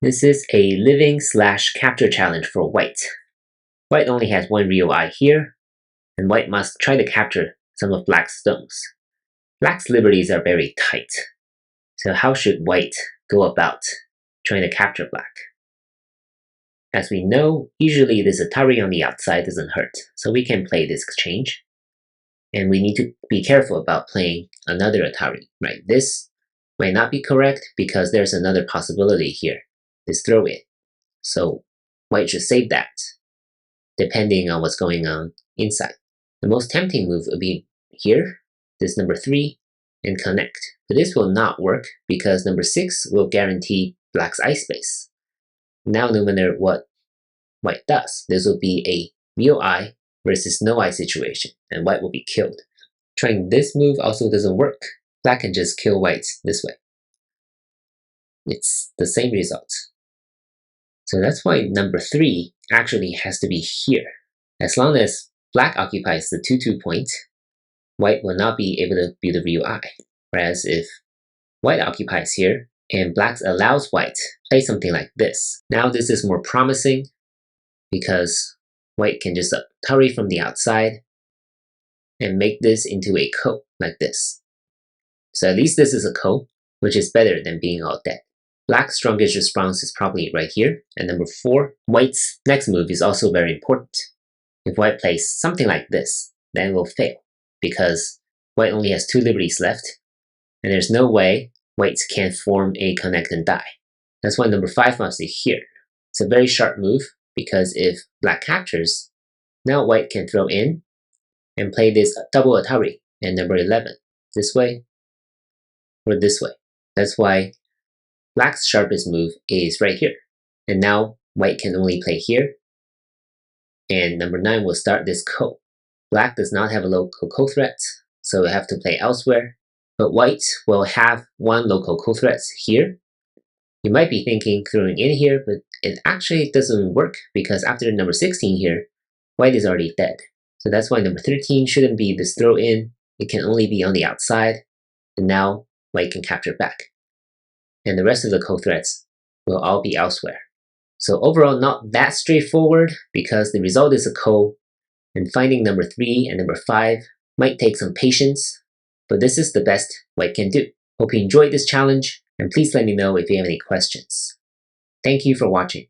This is a living/capture challenge for white. White only has one real eye here, and white must try to capture some of black's stones. Black's liberties are very tight, so how should white go about trying to capture black? As we know, usually this Atari on the outside doesn't hurt, so we can play this exchange. And we need to be careful about playing another Atari, right? This might not be correct because there's another possibility here, this throw in. So white should save that, depending on what's going on inside. The most tempting move would be here, this number 3, and connect. But this will not work because number 6 will guarantee black's eye space. Now no matter what white does, this will be a real eye versus no eye situation, and white will be killed. Trying this move also doesn't work. Black can just kill white this way. It's the same result. So that's why number 3 actually has to be here. As long as black occupies the 2-2 point, white will not be able to build a real eye. Whereas if white occupies here, and black allows white to play something like this, now this is more promising because white can just Atari from the outside and make this into a ko like this. So at least this is a ko, which is better than being all dead. Black's strongest response is probably right here. And number 4, white's next move is also very important. If white plays something like this, then it will fail because white only has 2 liberties left, and there's no way white can form a connect and die. That's why number 5 must be here. It's a very sharp move because if black captures, now white can throw in and play this double Atari and number 11, this way or this way. That's why black's sharpest move is right here. And now white can only play here, and number 9 will start this ko. Black does not have a local ko threat, so we'll have to play elsewhere. But white will have one local ko threat here. You might be thinking throwing in here, but it actually doesn't work because after number 16 here, white is already dead. So that's why number 13 shouldn't be this throw in. It can only be on the outside, and now white can capture back. And the rest of the ko threats will all be elsewhere. So overall, not that straightforward because the result is a ko, and finding number 3 and number 5 might take some patience, but this is the best white can do. Hope you enjoyed this challenge, and please let me know if you have any questions. Thank you for watching.